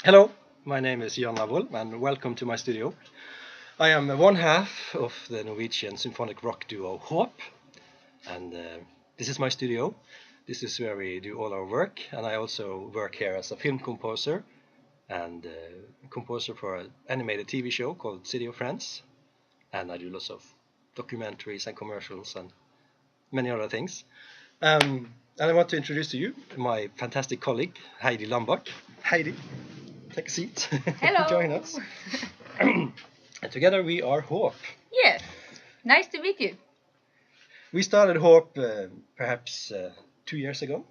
Hello, my name is Jørn and welcome to my studio. I am one half of the Norwegian symphonic rock duo Haap, and this is my studio. This is where we do all our work, and I also work here as a film composer and composer for an animated TV show called City of Friends, and I do lots of documentaries and commercials and many other things. And I want to introduce to you my fantastic colleague, Heidi Lambach. Heidi, take a seat. Hello. Join us. And together we are Haap. Yes, nice to meet you. We started Haap perhaps 2 years ago,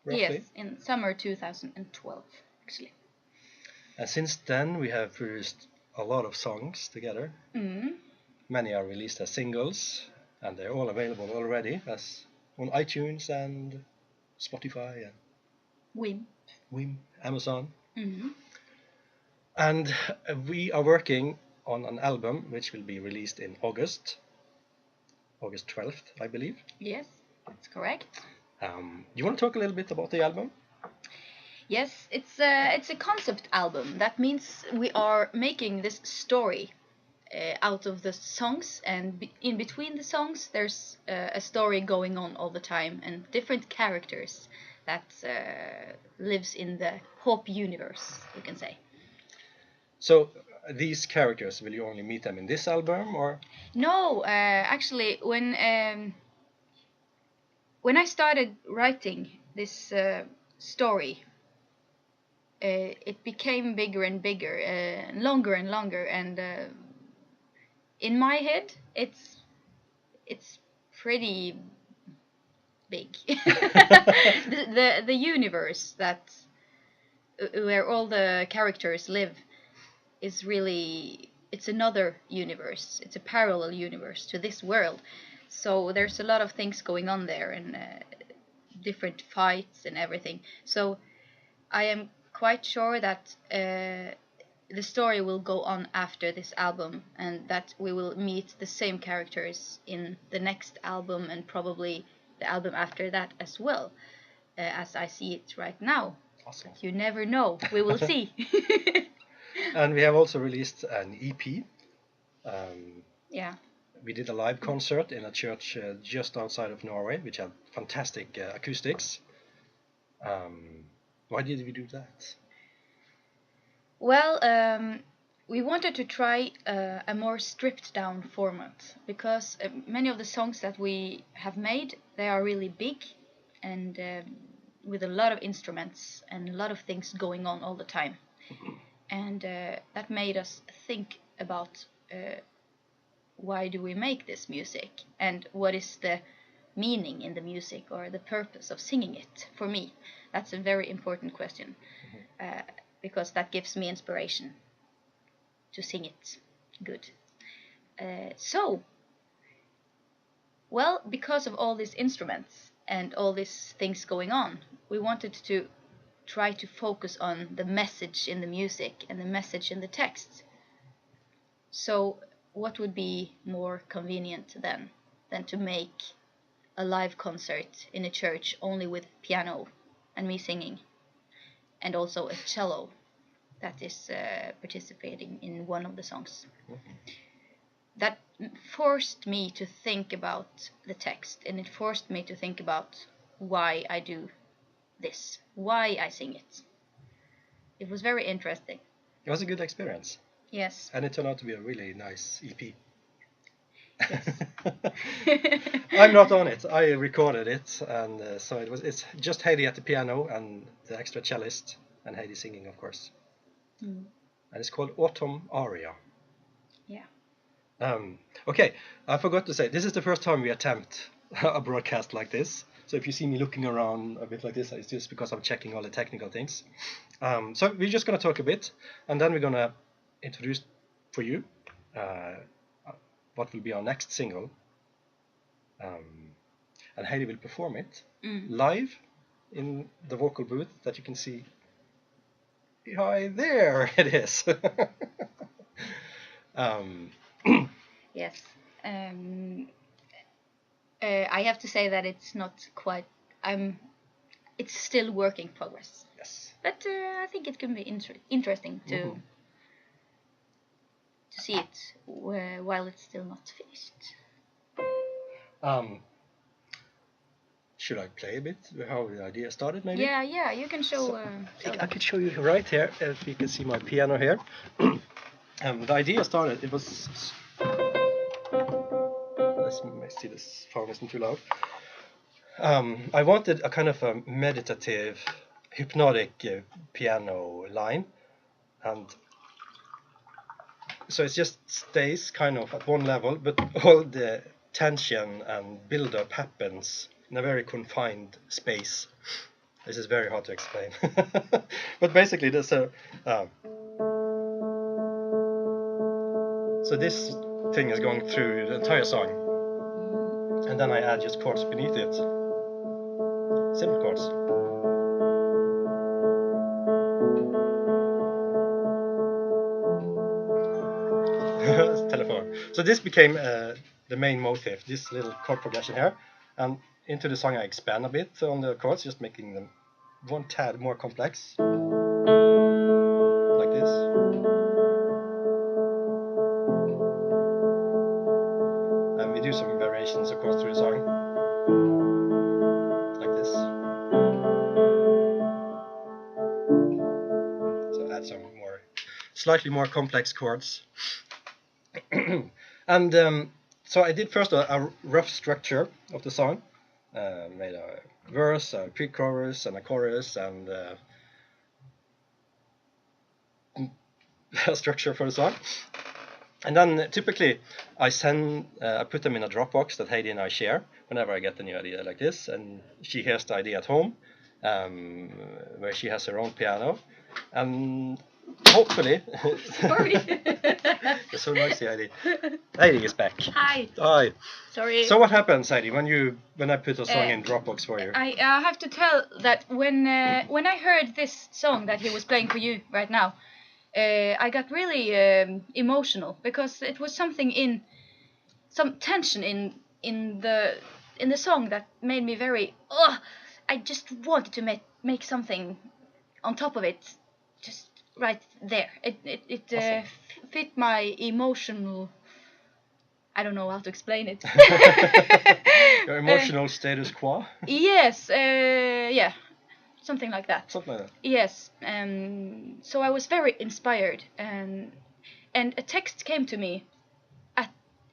roughly. Yes, in summer 2012, actually. And since then we have produced a lot of songs together. Many are released as singles, and they're all available already as on iTunes and Spotify and Wim. Amazon. Mm-hmm. And we are working on an album which will be released in August 12th, I believe. Yes, that's correct. You want to talk a little bit about the album? Yes, it's a concept album. That means we are making this story out of the songs, and in between the songs there's a story going on all the time, and different characters that lives in the Haap universe, you can say. So these characters, will you only meet them in this album, or? No, actually, when I started writing this story, it became bigger and bigger, longer and longer, and in my head, it's pretty big. the universe that where all the characters live is really, it's another universe. It's a parallel universe to this world. So there's a lot of things going on there, and different fights and everything. So I am quite sure that the story will go on after this album, and that we will meet the same characters in the next album, and probably the album after that as well, as I see it right now. Awesome. You never know. We will see. And we have also released an EP. Yeah. We did a live concert in a church just outside of Norway, which had fantastic acoustics. Why did we do that? Well, we wanted to try a more stripped down format, because many of the songs that we have made, they are really big, and with a lot of instruments and a lot of things going on all the time. And that made us think about why do we make this music, and what is the meaning in the music, or the purpose of singing it. For me, that's a very important question, because that gives me inspiration to sing it good. Well, because of all these instruments and all these things going on, we wanted to try to focus on the message in the music and the message in the text. So what would be more convenient than to make a live concert in a church only with piano and me singing, and also a cello that is participating in one of the songs. That forced me to think about the text, and it forced me to think about why I do this, why I sing it. It was very interesting. It was a good experience. Yes. And it turned out to be a really nice EP. Yes. I'm not on it. I recorded it, and so it's just Heidi at the piano and the extra cellist, and Heidi singing, of course. And it's called Autumn Aria. Yeah. Okay, I forgot to say, this is the first time we attempt a broadcast like this. So if you see me looking around a bit like this, it's just because I'm checking all the technical things. So we're just going to talk a bit, and then we're going to introduce for you what will be our next single. And Heidi will perform it live in the vocal booth that you can see. Hi, there it is. Yes. I have to say that it's not quite. It's still work in progress. Yes. But I think it can be interesting to see it while it's still not finished. Should I play a bit how the idea started, maybe? Yeah, you can show. I could show you right here, if you can see my piano here. The idea started, it was... Let's see, this phone isn't too loud. I wanted a kind of a meditative, hypnotic piano line, and so it just stays kind of at one level, but all the tension and build-up happens in a very confined space. This is very hard to explain. But basically there's a... so this thing is going through the entire song, and then I add just chords beneath it. Simple chords. Telephone. So this became the main motif, this little chord progression here, and into the song I expand a bit on the chords, just making them one tad more complex, like this. And we do some variations of course through the song, like this. So add some more, slightly more complex chords. And so I did first a rough structure of the song, made a verse, a pre-chorus, and a chorus, and a structure for the song. And then typically I put them in a Dropbox that Heidi and I share whenever I get a new idea like this, and she hears the idea at home, where she has her own piano, and hopefully... Sorry. You're so noisy, Heidi. Heidi is back. Hi. Hi. Sorry. So what happens, Heidi, when I put a song in Dropbox for you? I have to tell that when I heard this song that he was playing for you right now, I got really emotional, because it was some tension in the song that made me very... I just wanted to make something on top of it, just right there. It Awesome. fit my emotional... I don't know how to explain it. Your emotional status quo? Yes, yeah, something like that. Something like that. Yes, so I was very inspired, and a text came to me at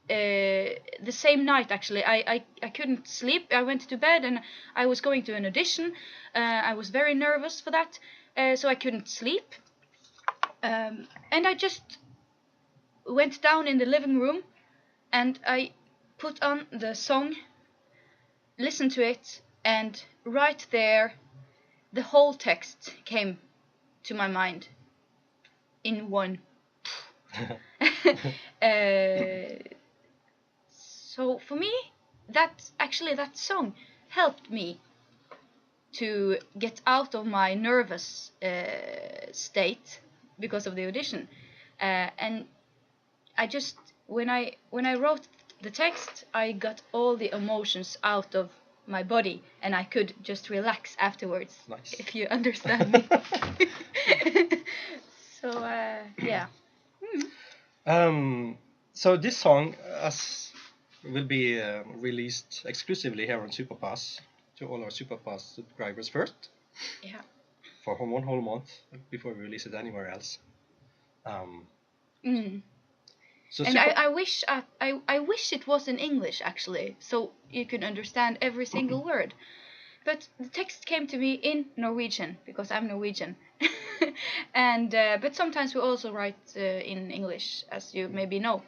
the same night. Actually, I couldn't sleep. I went to bed, and I was going to an audition. I was very nervous for that, so I couldn't sleep. And I just went down in the living room, and I put on the song, listened to it, and right there, the whole text came to my mind in one. So for me, that song helped me to get out of my nervous state because of the audition, and I just when I wrote the text, I got all the emotions out of my body, and I could just relax afterwards. Nice. If you understand me. So yeah. So this song will be released exclusively here on SupaPass to all our SupaPass subscribers first. Yeah. For one whole month before we release it anywhere else. So and I wish it was in English, actually, so you could understand every single word. But the text came to me in Norwegian, because I'm Norwegian. And but sometimes we also write in English, as you maybe know.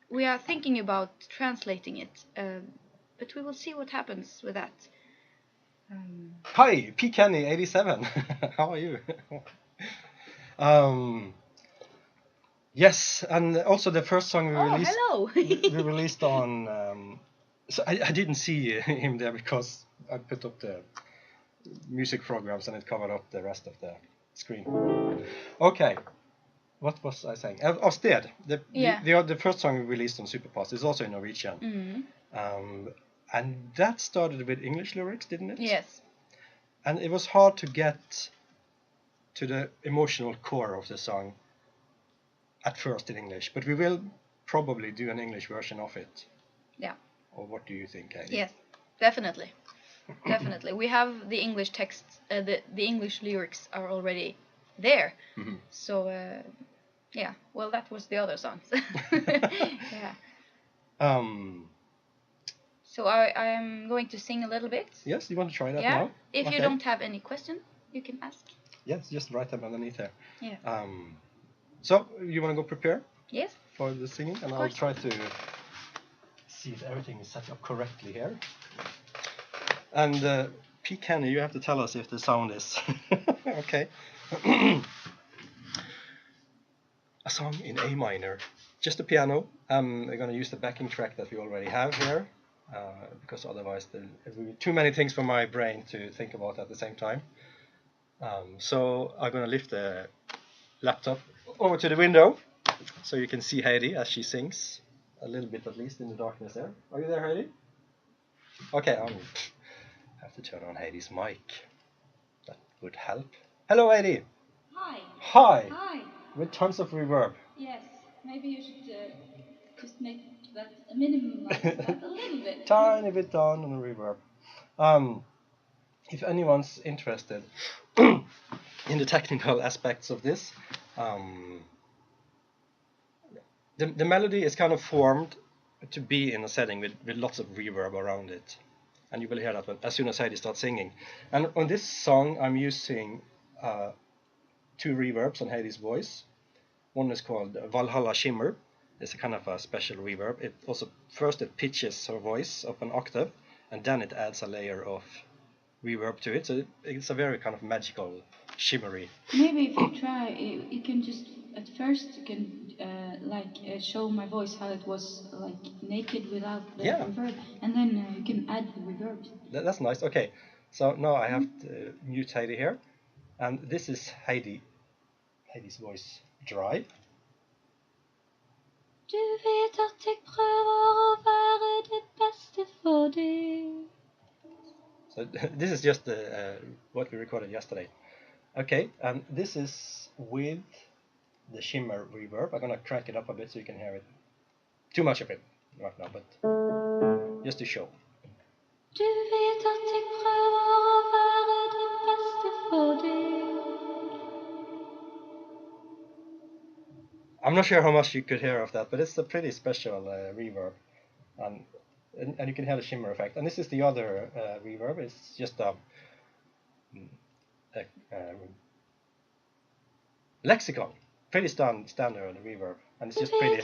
We are thinking about translating it, but we will see what happens with that. Hi, P. Kenny 87. How are you? Yes, and also the first song we released. Hello. We released on. So I didn't see him there because I put up the music programs and it covered up the rest of the screen. Okay, what was I saying? Sted. The first song we released on SupaPass is also in Norwegian. And that started with English lyrics, didn't it? Yes. and it was hard to get to the emotional core of the song at first in English, but we will probably do an English version of it. Yeah. Or what do you think, Heidi? Yes, definitely. Definitely. We have the English text, the English lyrics are already there. Mhm. So, yeah, well, that was the other songs. Yeah. So I am going to sing a little bit. Yes, you want to try that Yeah. now? If Okay. you don't have any question, you can ask. Yes, just write them underneath there. Yeah. So, you want to go prepare Yes. for the singing? And I'll course. try to see if everything is set up correctly here. And P. Kenny, you have to tell us if the sound is okay. A song in A minor, just a piano. We're going to use the backing track that we already have here, because otherwise there will be too many things for my brain to think about at the same time. So I'm going to lift the laptop over to the window so you can see Heidi as she sings, a little bit at least in the darkness there. Are you there, Heidi? Okay, I have to turn on Heidi's mic. That would help. Hello, Heidi. Hi. Hi. Hi. With tons of reverb. Yes. Maybe you should just make that a minimum, like that a little bit. Tiny bit down on the reverb. If anyone's interested in the technical aspects of this, the melody is kind of formed to be in a setting with lots of reverb around it. And you will hear that as soon as Heidi starts singing. And on this song, I'm using 2 reverbs on Heidi's voice. One is called Valhalla Shimmer. It's a kind of a special reverb. It also, first it pitches her voice up an octave, and then it adds a layer of reverb to it. So it's a very kind of magical, shimmery. Maybe if you try, you can just, at first, you can show my voice how it was like naked without the reverb, and then you can add the reverb. That's nice. Okay, so now I have to mute Heidi here, and this is Heidi's voice dry. Du vet at jeg prøver å være det beste for deg. So this is just what we recorded yesterday. Okay, and this is with the shimmer reverb. I'm gonna crank it up a bit so you can hear it. Too much of it right now, but just to show. Du vet at jeg prøver å være det beste for deg. I'm not sure how much you could hear of that, but it's a pretty special reverb, and you can hear the shimmer effect. And this is the other reverb. It's just a lexicon, pretty standard reverb, and it's just pretty.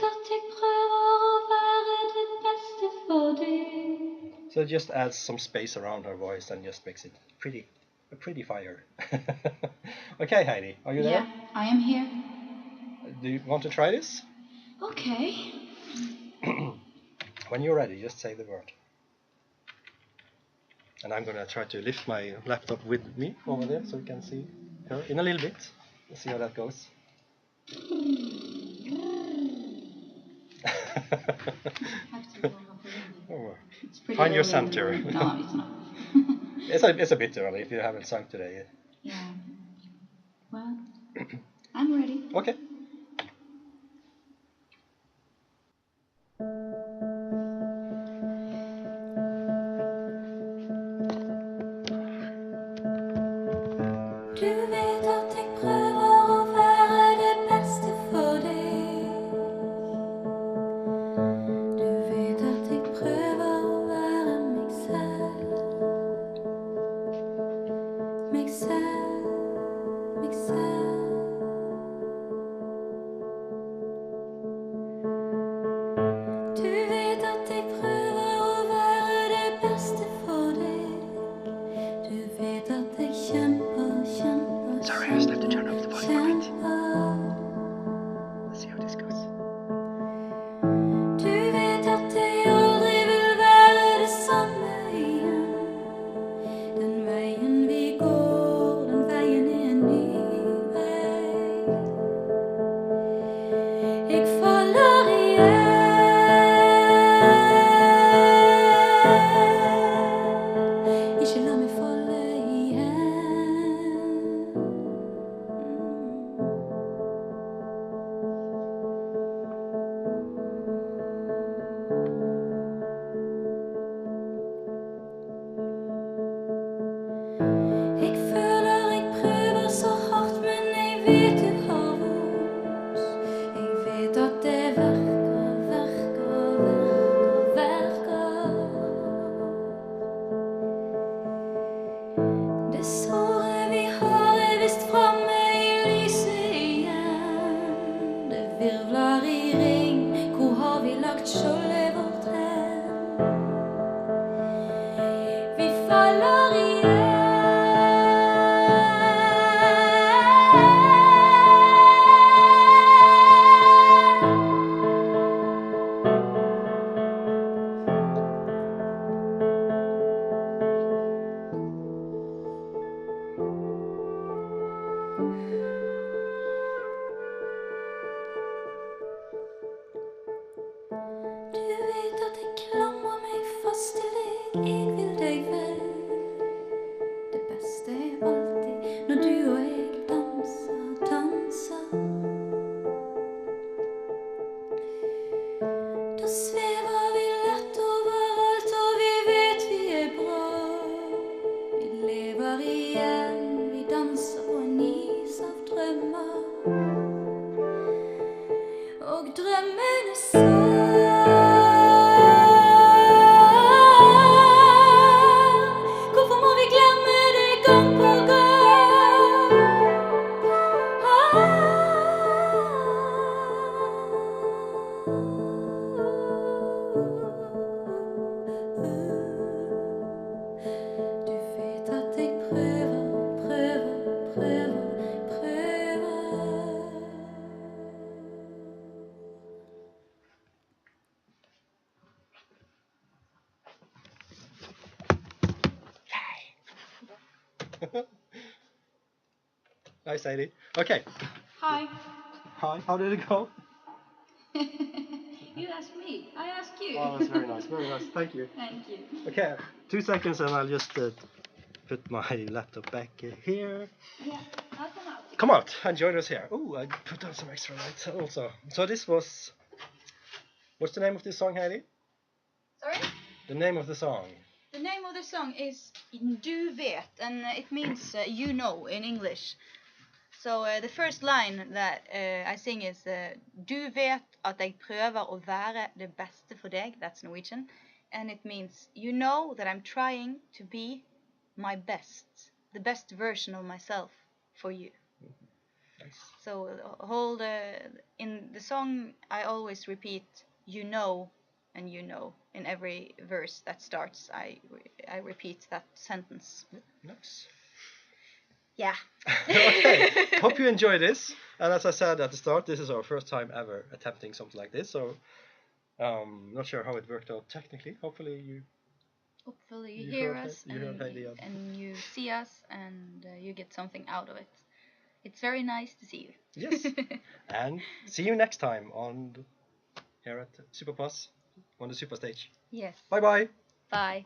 So it just adds some space around her voice and just makes it a pretty fire. Okay, Heidi, are you there? Yeah, I am here. Do you want to try this? Okay. When you're ready, just say the word. And I'm gonna try to lift my laptop with me over there so you can see her in a little bit. Let's see how that goes. Find your center. No, it's not. It's a bit early if you haven't sung today. Yeah. Well, I'm ready. Okay. Du vet at jeg prøver å være det beste for deg. Du vet at jeg prøver å være meg selv. Meg selv, meg selv. Du vet at jeg prøver å være det beste for deg. Du vet at jeg kjemper. Sorry, I just have to turn up the volume a bit. Let's see how this goes. Du vet at jeg aldri vil være det samme igjen. Den veien vi går, den veien er en ny vei. Jeg faller igjen. Ikke la meg falle igjen. Nice, Heidi. Okay. Hi. Hi. How did it go? You asked me. I asked you. Oh, that's very nice. Very nice. Thank you. Thank you. Okay. 2 seconds, and I'll just put my laptop back here. Yeah, I'll come out. Come out and join us here. Oh, I put on some extra lights also. So this was. What's the name of this song, Heidi? Sorry? The name of the song. The name of the song is Du vet, and it means you know in English. So the first line that I sing is Du vet at jeg prøver å være det beste for deg. That's Norwegian. And it means you know that I'm trying to be my best, the best version of myself for you. Nice. So in the song I always repeat you know and you know in every verse that starts. I repeat that sentence. Nice. Yeah. Okay. Hope you enjoy this. And as I said at the start, this is our first time ever attempting something like this. So not sure how it worked out technically. Hopefully you hear us heard Heidi and you see us and you get something out of it. It's very nice to see you. Yes. And see you next time here at SupaPass on the Super Stage. Yes. Bye bye. Bye.